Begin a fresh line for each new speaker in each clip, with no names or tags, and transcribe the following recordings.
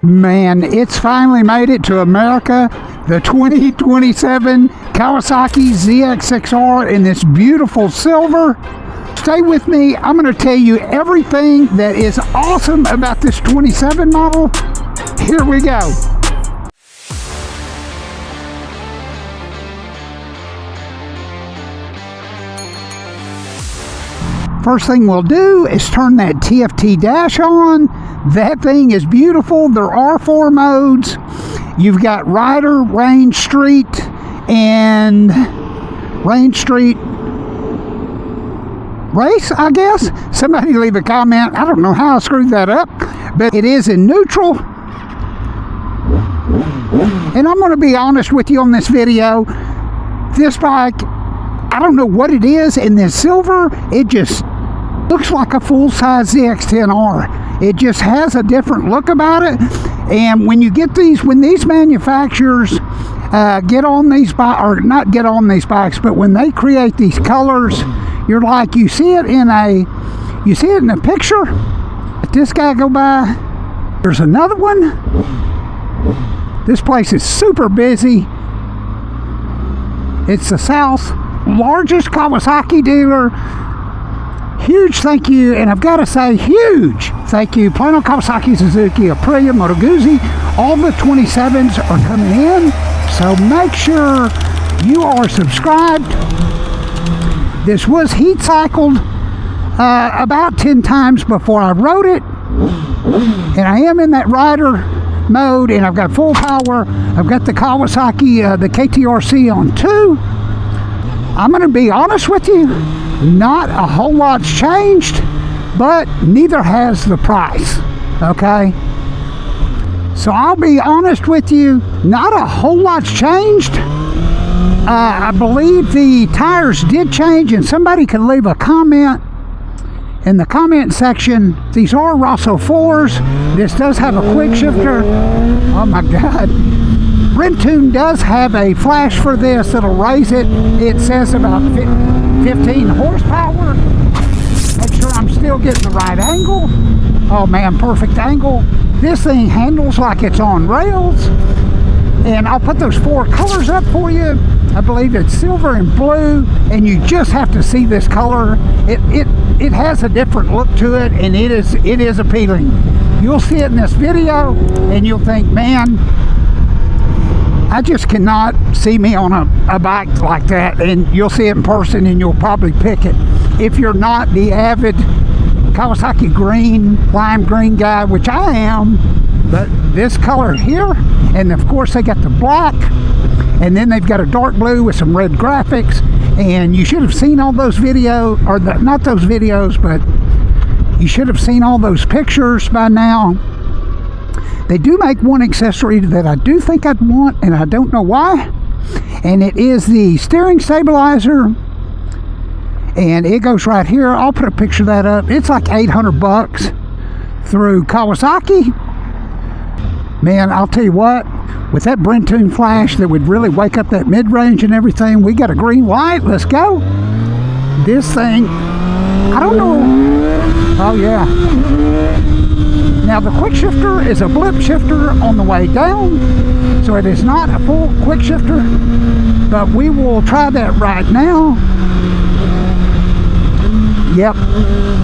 Man, it's finally made it to America. The 2027 Kawasaki ZX-6R in this beautiful silver. Stay with me. I'm going to tell you everything that is awesome about this 27 model. Here we go. First thing we'll do is turn that TFT dash on. That thing is beautiful. There are 4 modes. You've got Rider, Range, Street, and Range, Street, Race, I guess. Somebody leave a comment. I don't know how I screwed that up, but it is in neutral. And I'm going to be honest with you on this video. This bike, I don't know what it is in this silver. It just looks like a full-size ZX-10R. It just has a different look about it. And when you get these, when these manufacturers get on these bikes, or not get on these bikes, but when they create these colors, you're like, you see it in a picture. Let this guy go by. There's another one. This place is super busy. It's the South's largest Kawasaki dealer. Huge thank you, and I've got to say huge thank you. Plano, Kawasaki, Suzuki, Aprilia, Moto Guzzi, all the 27s are coming in, so make sure you are subscribed. This was heat cycled about 10 times before I rode it, and I am in that rider mode, and I've got full power. I've got the Kawasaki, the KTRC on 2. I'm going to be honest with you, not a whole lot's changed, but neither has the price, okay? So I'll be honest with you, not a whole lot's changed. I believe the tires did change, and somebody can leave a comment in the comment section. These are Rosso 4s. This does have a quick shifter. Oh my God. Brentoon does have a flash for this that'll raise it. It says about 15 horsepower. Make sure I'm still getting the right angle. Oh man, perfect angle. This thing handles like it's on rails. And I'll put those 4 colors up for you. I believe it's silver and blue, and you just have to see this color. It has a different look to it, and it is appealing. You'll see it in this video, and you'll think, man, I just cannot see me on a bike like that. And you'll see it in person, and you'll probably pick it. If you're not the avid Kawasaki green, lime green guy, which I am, but this color here, and of course they got the black, and then they've got a dark blue with some red graphics, and you should have seen all those videos, or not those videos, but you should have seen all those pictures by now. They do make one accessory that I do think I'd want, and I don't know why, and it is the steering stabilizer, and it goes right here. I'll put a picture of that up. It's like $800 through Kawasaki. Man, I'll tell you what, with that Brentoon flash that would really wake up that mid-range and everything, we got a green light. Let's go. This thing, I don't know. Oh yeah. Now the quick shifter is a blip shifter on the way down, so it is not a full quick shifter, but we will try that right now. Yep,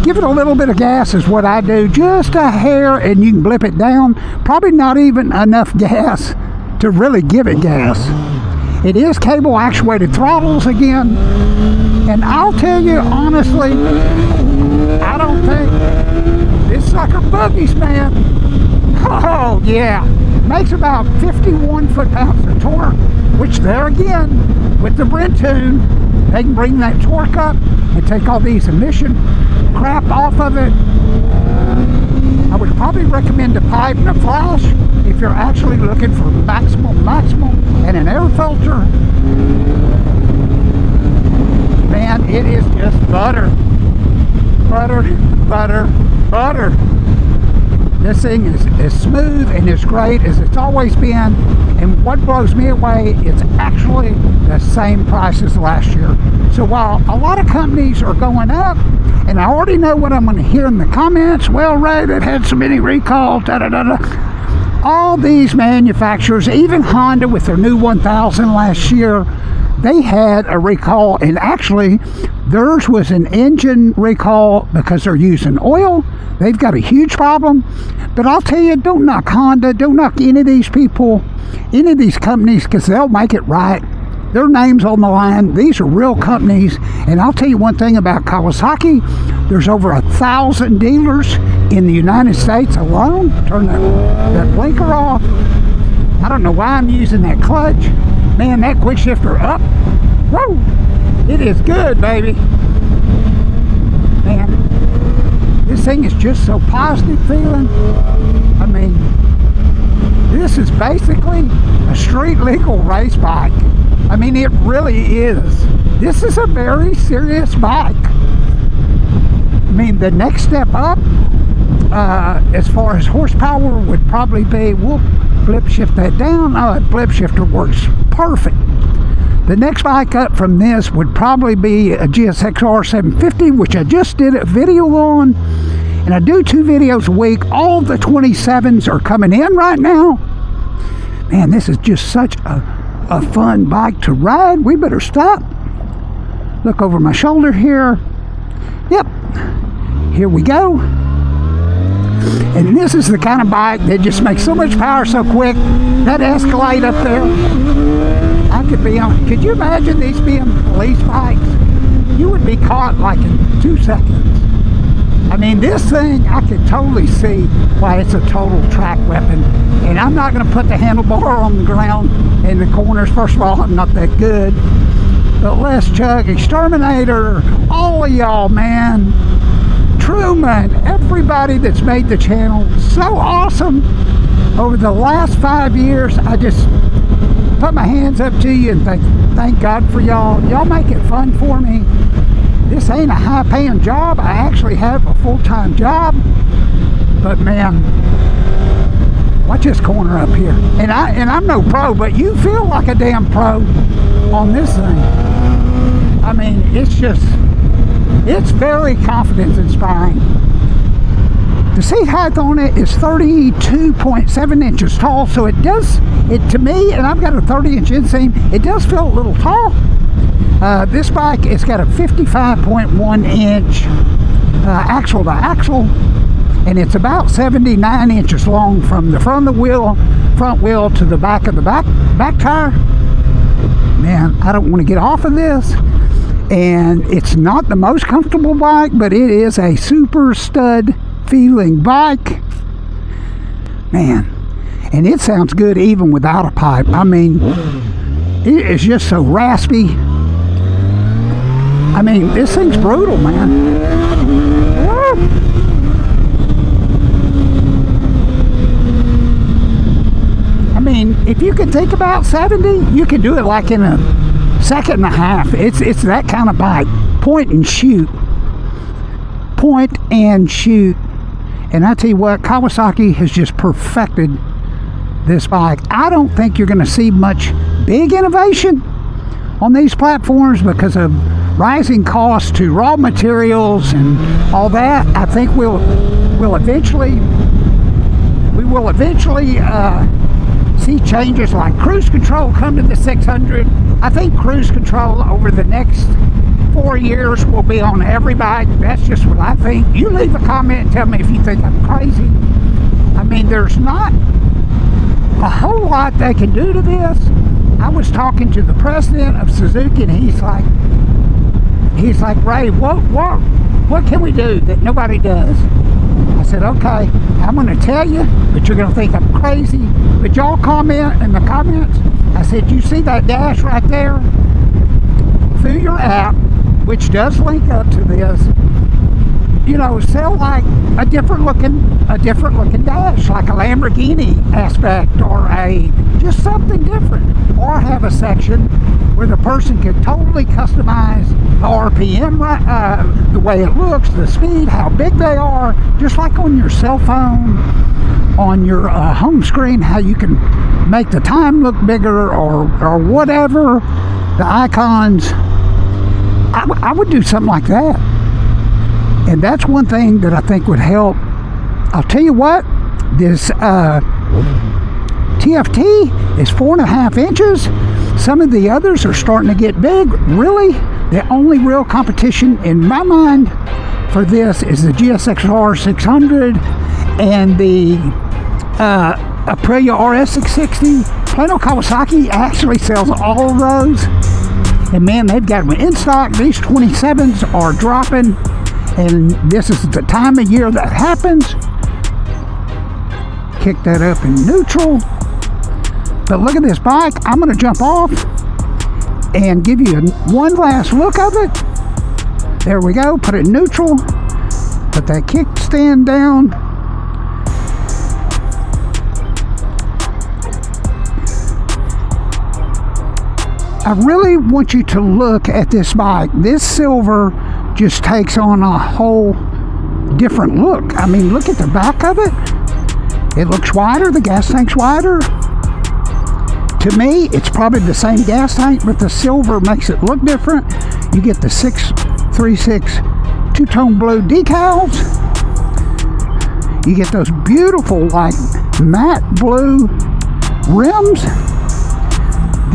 give it a little bit of gas is what I do, just a hair, and you can blip it down. Probably not even enough gas to really give it gas. It is cable actuated throttles again, and I'll tell you honestly, I don't think this sucker boogies, man. Oh yeah, makes about 51 foot-pounds of torque, which there again, with the Brentoon, they can bring that torque up and take all these emission crap off of it. I would probably recommend a pipe and a flash if you're actually looking for maximum, and an air filter. Man, it is just butter. Butter. This thing is as smooth and as great as it's always been, and what blows me away, it's actually the same price as last year. So while a lot of companies are going up, and I already know what I'm going to hear in the comments, well, Ray, that had so many recalls, all these manufacturers, even Honda with their new 1000 last year, they had a recall, and actually theirs was an engine recall because they're using oil. They've got a huge problem. But I'll tell you, don't knock Honda, don't knock any of these people, any of these companies, because they'll make it right. Their name's on the line. These are real companies. And I'll tell you one thing about Kawasaki. There's over 1,000 dealers in the United States alone. Turn that blinker off. I don't know why I'm using that clutch. Man, that quick shifter up. Whoa! It is good, baby. Man, this thing is just so positive feeling. I mean, this is basically a street legal race bike. I mean, it really is. This is a very serious bike. I mean, the next step up, as far as horsepower, would probably be, we'll blip shift that down. Blip shifter works perfect. The next bike up from this would probably be a GSX-R 750, which I just did a video on. And I do 2 videos a week. All the 27s are coming in right now. Man, this is just such a fun bike to ride. We better stop. Look over my shoulder here. Yep. Here we go. And this is the kind of bike that just makes so much power so quick. That Escalade up there, I could be on. Could you imagine these being police bikes? You would be caught like in 2 seconds. I mean, this thing, I could totally see why it's a total track weapon. And I'm not going to put the handlebar on the ground in the corners. First of all, I'm not that good. But Les Chug, Exterminator, all of y'all, man. Truman, everybody that's made the channel, so awesome. Over the last 5 years, I just put my hands up to you and thank God for y'all. Y'all make it fun for me. This ain't a high-paying job. I actually have a full-time job. But man, watch this corner up here. And I'm no pro, but you feel like a damn pro on this thing. I mean, it's very confidence inspiring. The seat height on it is 32.7 inches tall, so it to me, and I've got a 30-inch inseam, it does feel a little tall. This bike has got a 55.1 inch axle to axle, and it's about 79 inches long from the front wheel to the back of the back tire. Man, I don't want to get off of this. And it's not the most comfortable bike, but it is a super stud feeling bike. Man, and it sounds good even without a pipe. I mean, it is just so raspy. I mean, this thing's brutal, man. Woo! I mean, if you can think about 70, you can do it like in a second and a half. It's that kind of bike. Point and shoot. Point and shoot. And I tell you what, Kawasaki has just perfected this bike. I don't think you're going to see much big innovation on these platforms because of rising costs to raw materials and all that. I think we will eventually see changes like cruise control come to the 600. I think cruise control over the next 4 years will be on every bike. That's just what I think. You leave a comment and tell me if you think I'm crazy. I mean, there's not a whole lot they can do to this. I was talking to the president of Suzuki, and he's like, Ray, what can we do that nobody does? I said, okay, I'm going to tell you, but you're going to think I'm crazy. But y'all comment in the comments. I said, you see that dash right there? Through your app, which does link up to this, you know, sell like a different looking dash, like a Lamborghini aspect or just something different. Or have a section where the person can totally customize the RPM, the way it looks, the speed, how big they are, just like on your cell phone, on your home screen, how you can make the time look bigger or whatever, the icons. I would do something like that. And that's one thing that I think would help. I'll tell you what, this TFT is 4.5 inches. Some of the others are starting to get big. Really, the only real competition in my mind for this is the GSX-R 600 and the Aprilia RS660. Plano Kawasaki actually sells all of those. And man, they've got them in stock. These 27s are dropping. And this is the time of year that happens. Kick that up in neutral. But look at this bike. I'm going to jump off and give you one last look of it. There we go. Put it in neutral. Put that kickstand down. I really want you to look at this bike. This silver just takes on a whole different look. I mean, look at the back of it. It looks wider. The gas tank's wider. To me, it's probably the same gas tank, but the silver makes it look different. You get the 636 two-tone blue decals. You get those beautiful, like, matte blue rims.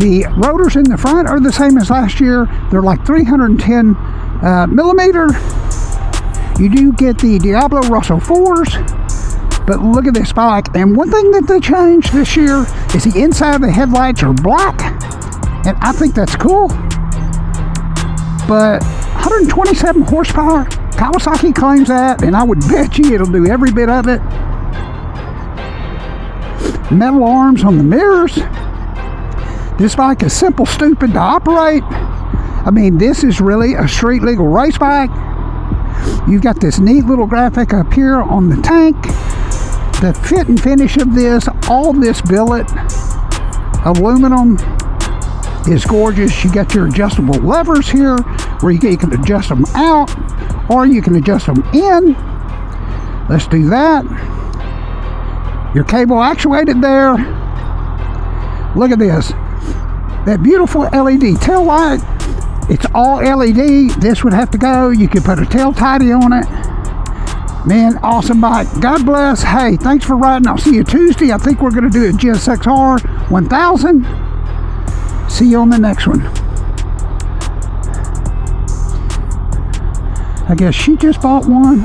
The rotors in the front are the same as last year. They're like 310 millimeter. You do get the Diablo Rosso 4s. But look at this bike. And one thing that they changed this year is the inside of the headlights are black. And I think that's cool. But 127 horsepower. Kawasaki claims that. And I would bet you it'll do every bit of it. Metal arms on the mirrors. This bike is simple, stupid to operate. I mean, this is really a street legal race bike. You've got this neat little graphic up here on the tank. The fit and finish of this, all this billet aluminum is gorgeous. You got your adjustable levers here where you can adjust them out or you can adjust them in. Let's do that. Your cable actuated there. Look at this. That beautiful LED tail light. It's all LED. This would have to go. You could put a tail tidy on it. Man, awesome bike. God bless. Hey, thanks for riding. I'll see you Tuesday. I think we're going to do a GSX-R 1000. See you on the next one. I guess she just bought one.